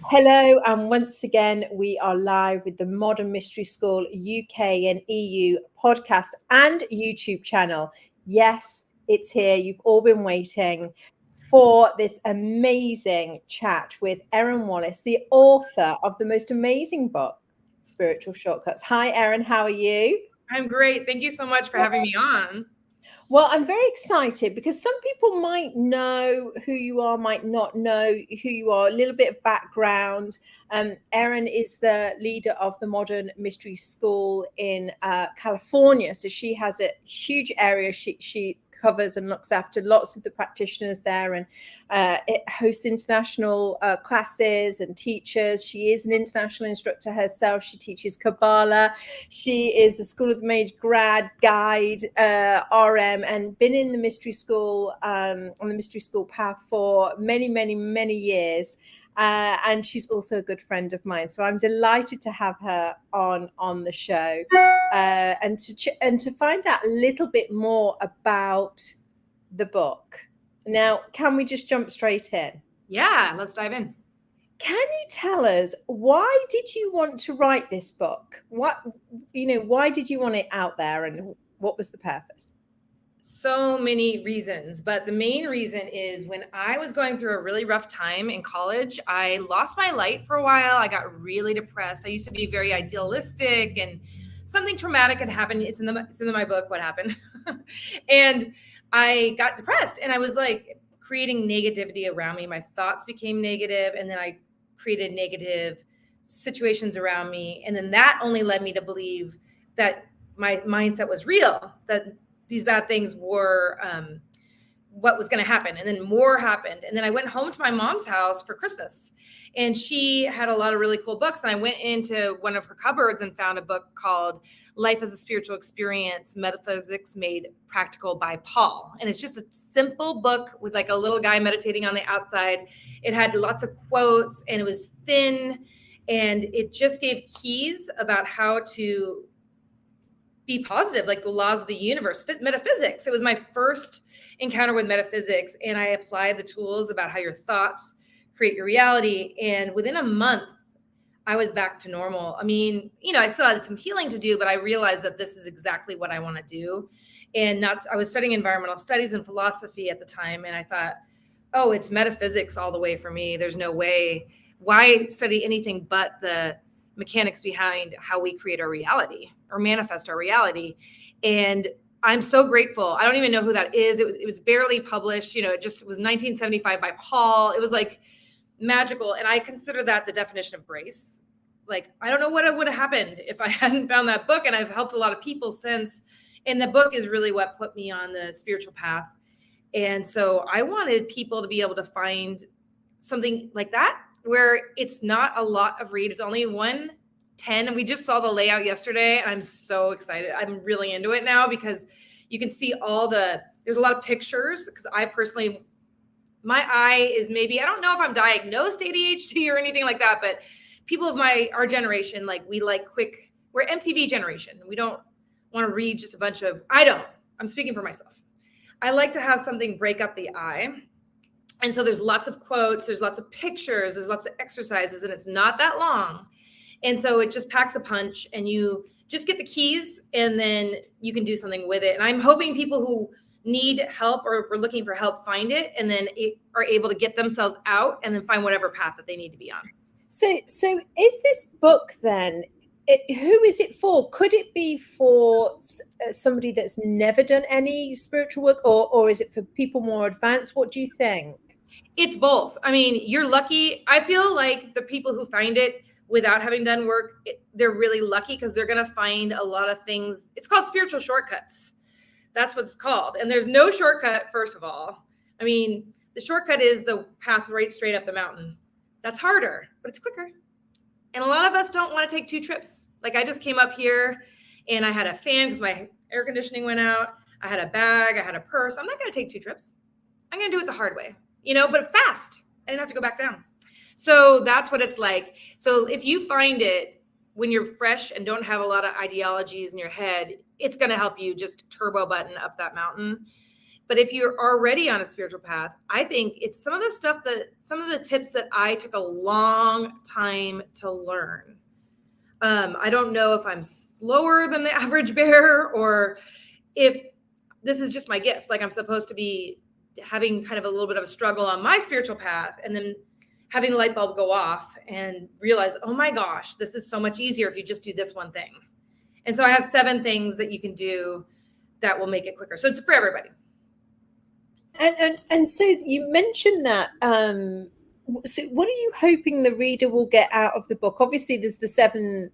Hello, and once again, we are live with the Modern Mystery School UK and EU podcast and YouTube channel. Yes, it's here. You've all been waiting for this amazing chat with Erin Wallace, the author of the most amazing book, Spiritual Shortcuts. Hi, Erin. How are you? I'm great. Thank you so much for having me on. Well, I'm very excited because some people might know who you are, might not know who you are, a little bit of background. Erin is the leader of the Modern Mystery School in California. So she has a huge area. She covers and looks after lots of the practitioners there, and it hosts international classes and teachers. She is an international instructor herself. She teaches Kabbalah. She is a School of the Mage grad guide, RM, and been in the mystery school, on the mystery school path for many, many, many years. And she's also a good friend of mine. So I'm delighted to have her on the show and to find out a little bit more about the book. Now, can we just jump straight in? Yeah, let's dive in. Can you tell us, why did you want to write this book? Why did you want it out there, and what was the purpose? So many reasons, but the main reason is when I was going through a really rough time in college, I lost my light for a while. I got really depressed. I used to be very idealistic, and something traumatic had happened. It's in my book, what happened. And I got depressed, and I was like creating negativity around me. My thoughts became negative, and then I created negative situations around me. And then that only led me to believe that my mindset was real, that these bad things were what was going to happen. And then more happened. And then I went home to my mom's house for Christmas, and she had a lot of really cool books. And I went into one of her cupboards and found a book called Life as a Spiritual Experience, Metaphysics Made Practical by Paul. And it's just a simple book with like a little guy meditating on the outside. It had lots of quotes, and it was thin, and it just gave keys about how to be positive, like the laws of the universe, metaphysics. It was my first encounter with metaphysics, and I applied the tools about how your thoughts create your reality. And within a month, I was back to normal. I mean, I still had some healing to do, but I realized that this is exactly what I want to do. And I was studying environmental studies and philosophy at the time, and I thought, oh, it's metaphysics all the way for me. There's no way. Why study anything but the mechanics behind how we create our reality or manifest our reality? And I'm so grateful. I don't even know who that is. It was barely published. It was 1975 by Paul. It was like magical. And I consider that the definition of grace. Like, I don't know what would have happened if I hadn't found that book. And I've helped a lot of people since. And the book is really what put me on the spiritual path. And so I wanted people to be able to find something like that, where it's not a lot of read. It's only 110. And we just saw the layout yesterday. And I'm so excited. I'm really into it now because you can see there's a lot of pictures, because I personally, my eye is maybe, I don't know if I'm diagnosed ADHD or anything like that, but people of our generation, like we're MTV generation. We don't want to read just a bunch of, I'm speaking for myself. I like to have something break up the eye. And so there's lots of quotes, there's lots of pictures, there's lots of exercises, and it's not that long. And so it just packs a punch, and you just get the keys, and then you can do something with it. And I'm hoping people who need help or are looking for help find it, and then are able to get themselves out and then find whatever path that they need to be on. So is this book then, who is it for? Could it be for somebody that's never done any spiritual work, or is it for people more advanced? What do you think? It's both. I mean, you're lucky. I feel like the people who find it without having done work, they're really lucky, because they're going to find a lot of things. It's called spiritual shortcuts. That's what it's called. And there's no shortcut, first of all. I mean, the shortcut is the path right straight up the mountain. That's harder, but it's quicker. And a lot of us don't want to take 2 trips. Like, I just came up here and I had a fan because my air conditioning went out. I had a bag, I had a purse. I'm not going to take 2 trips. I'm going to do it the hard way, but fast. I didn't have to go back down. So that's what it's like. So if you find it when you're fresh and don't have a lot of ideologies in your head, it's going to help you just turbo button up that mountain. But if you're already on a spiritual path, I think it's some of the tips that I took a long time to learn. I don't know if I'm slower than the average bear or if this is just my gift. Like I'm supposed to be having kind of a little bit of a struggle on my spiritual path and then having the light bulb go off and realize, oh my gosh, this is so much easier if you just do this one thing. And so I have 7 things that you can do that will make it quicker. So it's for everybody. And so you mentioned that. So what are you hoping the reader will get out of the book? Obviously, there's the 7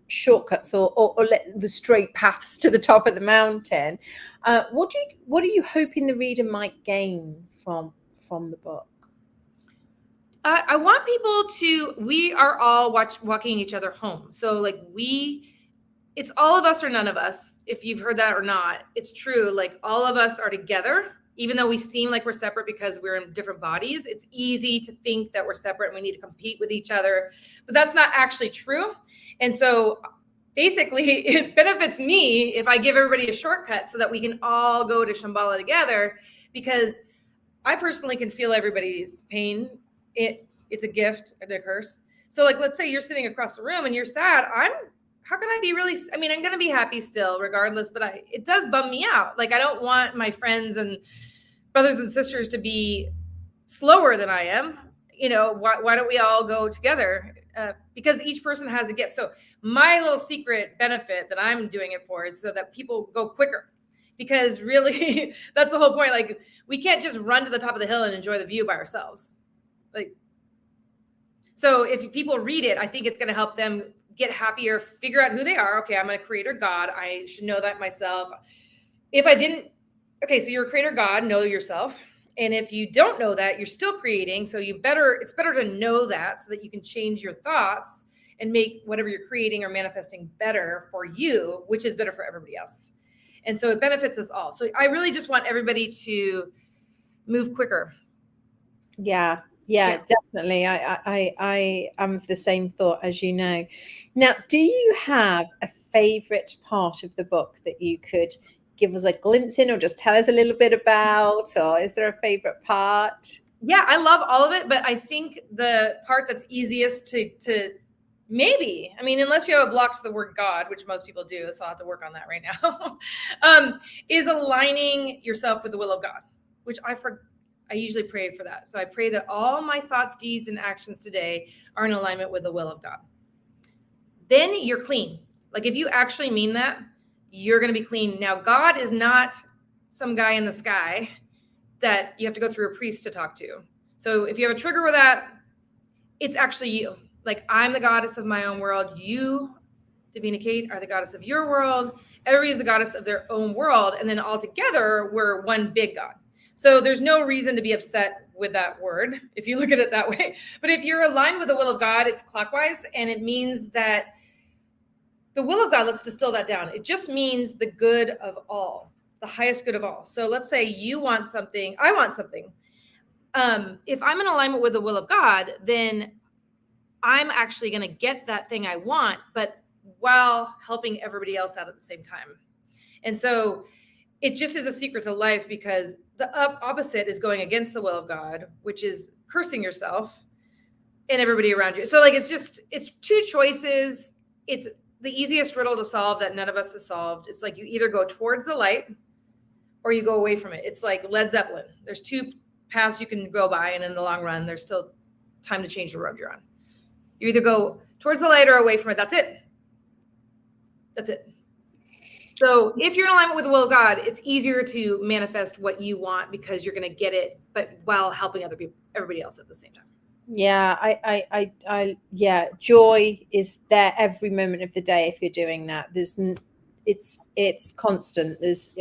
shortcuts or the straight paths to the top of the mountain. What are you hoping the reader might gain from the book? I want people we are all walking each other home. So like it's all of us or none of us. If you've heard that or not, it's true. Like all of us are together, even though we seem like we're separate because we're in different bodies. It's easy to think that we're separate and we need to compete with each other, but that's not actually true. And so basically it benefits me if I give everybody a shortcut so that we can all go to Shambhala together, because I personally can feel everybody's pain. It's a gift and a curse. So like, let's say you're sitting across the room and you're sad. How can I be really, I'm going to be happy still regardless, but it does bum me out. Like, I don't want my friends and brothers and sisters to be slower than I am. You know, why don't we all go together? Because each person has a gift. So my little secret benefit that I'm doing it for is so that people go quicker, because really that's the whole point. Like, we can't just run to the top of the hill and enjoy the view by ourselves. Like, so if people read it, I think it's going to help them get happier, figure out who they are. Okay, I'm a creator God. I should know that myself. If I didn't, okay, so you're a creator God, know yourself. And if you don't know that, you're still creating. So it's better to know that so that you can change your thoughts and make whatever you're creating or manifesting better for you, which is better for everybody else. And so it benefits us all. So I really just want everybody to move quicker. Yeah, definitely. I am of the same thought, as you know. Now, do you have a favorite part of the book that you could give us a glimpse in, or just tell us a little bit about, or is there a favorite part? Yeah, I love all of it, but I think the part that's easiest to maybe, I mean, unless you have a block to the word God, which most people do, so I'll have to work on that right now, is aligning yourself with the will of God, which I usually pray for that. So I pray that all my thoughts, deeds, and actions today are in alignment with the will of God. Then you're clean. Like, if you actually mean that, you're going to be clean. Now, God is not some guy in the sky that you have to go through a priest to talk to. So if you have a trigger with that, it's actually you. Like, I'm the goddess of my own world. You, Davina Kate, are the goddess of your world. Everybody is the goddess of their own world. And then all together, we're one big God. So there's no reason to be upset with that word, if you look at it that way. But if you're aligned with the will of God, it's clockwise. And it means that the will of God, let's distill that down. It just means the good of all, the highest good of all. So let's say you want something, I want something. If I'm in alignment with the will of God, then I'm actually going to get that thing I want, but while helping everybody else out at the same time. And so it just is a secret to life, because the opposite is going against the will of God, which is cursing yourself and everybody around you. So like, it's 2 choices. It's the easiest riddle to solve that none of us has solved. It's like, you either go towards the light or you go away from it. It's like Led Zeppelin. There's 2 paths you can go by, and in the long run, there's still time to change the road you're on. You either go towards the light or away from it. That's it. That's it. So if you're in alignment with the will of God, it's easier to manifest what you want, because you're going to get it, but while helping other people, everybody else at the same time. Yeah, yeah, joy is there every moment of the day if you're doing that. It's constant. There's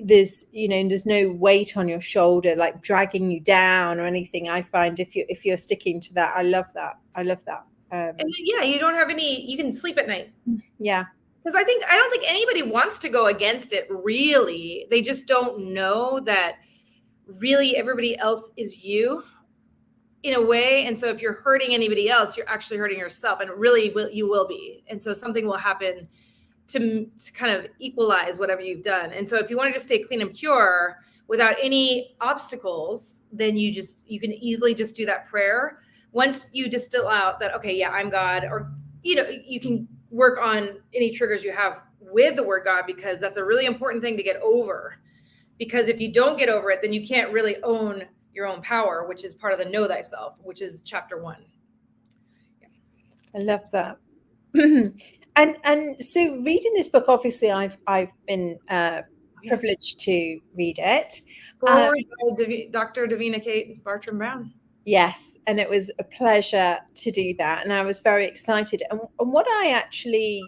there's no weight on your shoulder like dragging you down or anything. I find if you're sticking to that, I love that. And yeah, you don't have you can sleep at night. Yeah. Because I don't think anybody wants to go against it, really. They just don't know that really everybody else is you in a way. And so if you're hurting anybody else, you're actually hurting yourself, and really you will be. And so something will happen to kind of equalize whatever you've done. And so if you want to just stay clean and pure without any obstacles, then you can easily just do that prayer. Once you distill out that, okay, yeah, I'm God, or, you can work on any triggers you have with the word God, because that's a really important thing to get over. Because if you don't get over it, then you can't really own your own power, which is part of the know thyself, which is chapter 1. Yeah. I love that. And so reading this book, obviously I've been privileged to read it. Dr. Davina Kate Bartram Brown. Yes, and it was a pleasure to do that, and I was very excited. And what I actually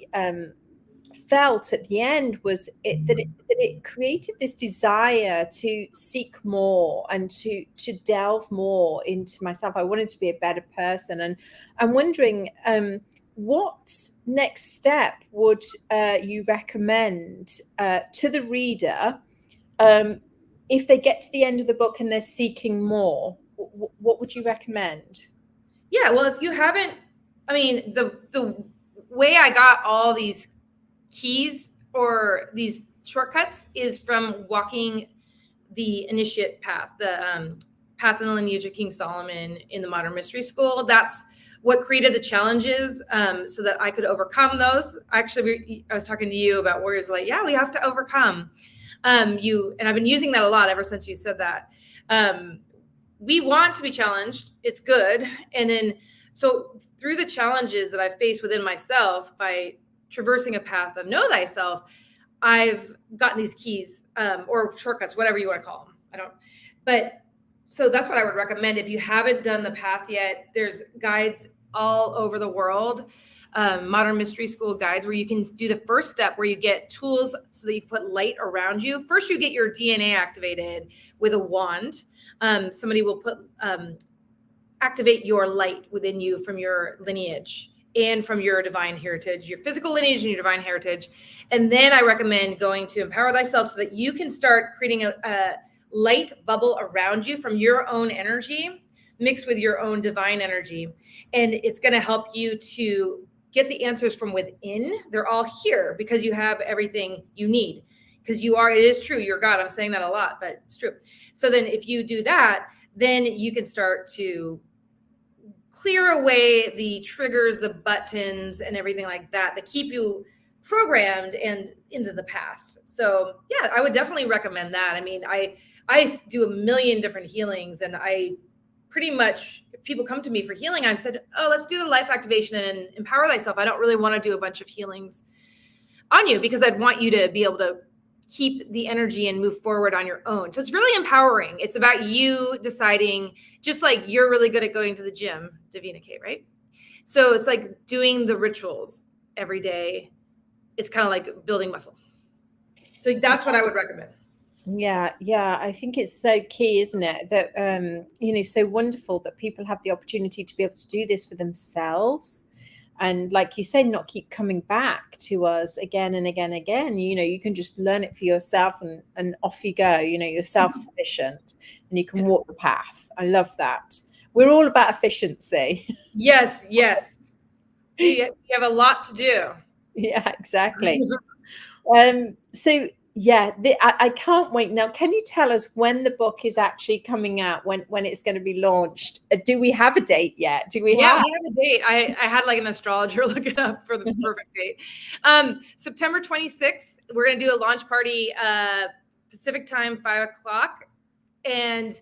felt at the end was that it created this desire to seek more and to delve more into myself. I wanted to be a better person, and I'm wondering what next step would you recommend to the reader if they get to the end of the book and they're seeking more? What would you recommend? Yeah, well, if you haven't, I mean, the way I got all these keys or these shortcuts is from walking the initiate path, the path and the lineage of King Salomon in the Modern Mystery School. That's what created the challenges, so that I could overcome those. Actually, I was talking to you about Warriors Light. Yeah, we have to overcome. And I've been using that a lot ever since you said that. We want to be challenged. It's good. And then, so through the challenges that I've faced within myself by traversing a path of know thyself, I've gotten these keys, or shortcuts, whatever you want to call them. So that's what I would recommend. If you haven't done the path yet, there's guides all over the world, Modern Mystery School guides, where you can do the first step, where you get tools so that you put light around you. First, you get your DNA activated with a wand. Somebody will activate your light within you from your lineage and from your divine heritage, your physical lineage and your divine heritage. And then I recommend going to Empower Thyself, so that you can start creating a light bubble around you from your own energy mixed with your own divine energy. And it's going to help you to get the answers from within. They're all here because you have everything you need. Because it is true, you're God. I'm saying that a lot, but it's true. So then if you do that, then you can start to clear away the triggers, the buttons, and everything like that keep you programmed and into the past. So yeah, I would definitely recommend that. I mean, I do a million different healings, and I pretty much, if people come to me for healing, I've said, oh, let's do the life activation and Empower Thyself. I don't really want to do a bunch of healings on you, because I'd want you to be able to keep the energy and move forward on your own. So it's really empowering. It's about you deciding, just like you're really good at going to the gym, Davina Kate, right? So it's like doing the rituals every day. It's kind of like building muscle. So that's what I would recommend. Yeah. I think it's so key, isn't it? That, so wonderful that people have the opportunity to be able to do this for themselves. And like you said, not keep coming back to us again and again and again. You can just learn it for yourself and off you go. You're self-sufficient and you can walk the path. I love that. We're all about efficiency. Yes. You have a lot to do. Yeah, exactly. So yeah, I can't wait. Now, can you tell us when the book is actually coming out, when it's going to be launched? Do we have a date yet? We have a date. I had like an astrologer look it up for the perfect date. September 26th, we're going to do a launch party, Pacific time, 5:00. And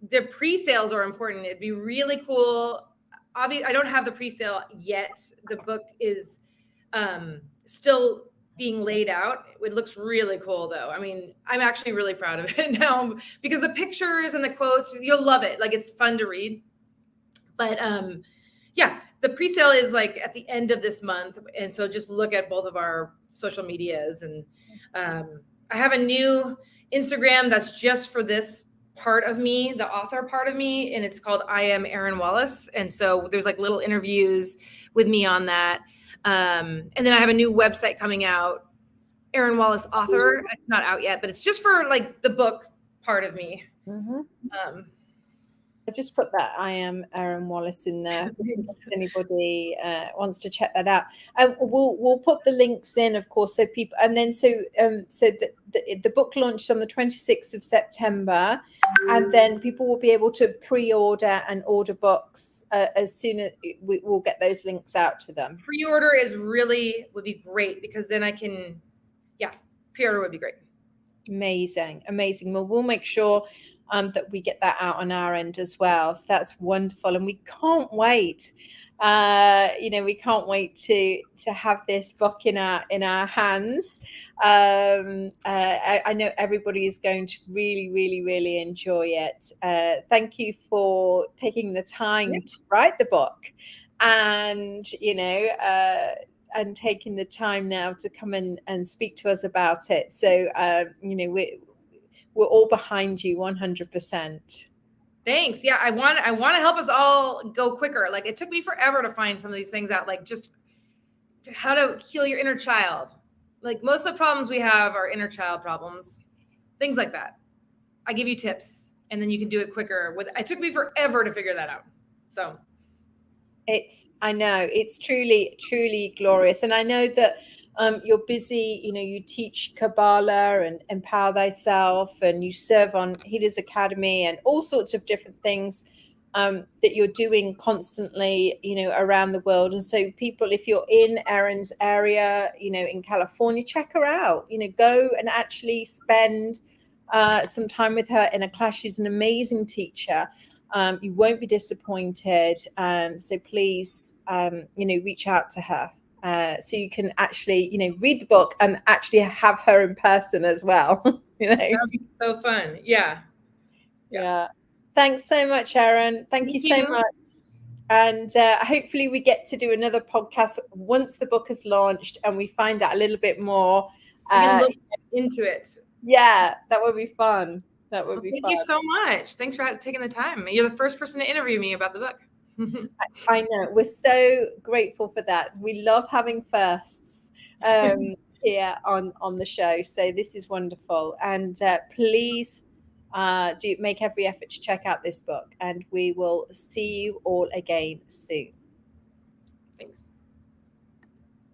the pre-sales are important. It'd be really cool. Obviously, I don't have the pre-sale yet. The book is still being laid out. It looks really cool though. I mean, I'm actually really proud of it now, because the pictures and the quotes, you'll love it. Like, it's fun to read. But yeah, the pre-sale is like at the end of this month. And so just look at both of our social medias. And I have a new Instagram that's just for this part of me, the author part of me, and it's called I Am Erin Wallace. And so there's like little interviews with me on that. And then I have a new website coming out, Erin Wallace Author. It's not out yet, but it's just for like the book part of me. Mm-hmm. I just put that I am Erin Wallace in there just in case anybody wants to check that out. We'll put the links in, of course, so people, and then so the book launched on the 26th of September, and then people will be able to pre-order and order books as soon as we'll get those links out to them. Pre-order would be great, because then I can, pre-order would be great. Amazing. Well, we'll make sure that we get that out on our end as well. So that's wonderful, and we can't wait. We can't wait to have this book in our hands. I know everybody is going to really enjoy it. Thank you for taking the time to write the book, and and taking the time now to come and speak to us about it. So we're all behind you 100%. Thanks. Yeah, I want to help us all go quicker. Like, it took me forever to find some of these things out, like just how to heal your inner child. Like, most of the problems we have are inner child problems, things like that. I give you tips, and then you can do it quicker. It took me forever to figure that out. So I know it's truly glorious, and I know that you're busy. You teach Kabbalah and Empower Thyself, and you serve on Healers Academy and all sorts of different things that you're doing constantly, around the world. And so, people, if you're in Erin's area, in California, check her out. Go and actually spend some time with her in a class. She's an amazing teacher. You won't be disappointed. So please, reach out to her so you can actually, read the book and actually have her in person as well. That would be so fun. Yeah. Thanks so much, Erin. Thank you so much. And hopefully we get to do another podcast once the book is launched and we find out a little bit more. We can look into it. Yeah, that would be fun. That would be fun. Thank you so much. Thanks for taking the time. You're the first person to interview me about the book. I know. We're so grateful for that. We love having firsts here on the show. So this is wonderful. And please do make every effort to check out this book. And we will see you all again soon. Thanks.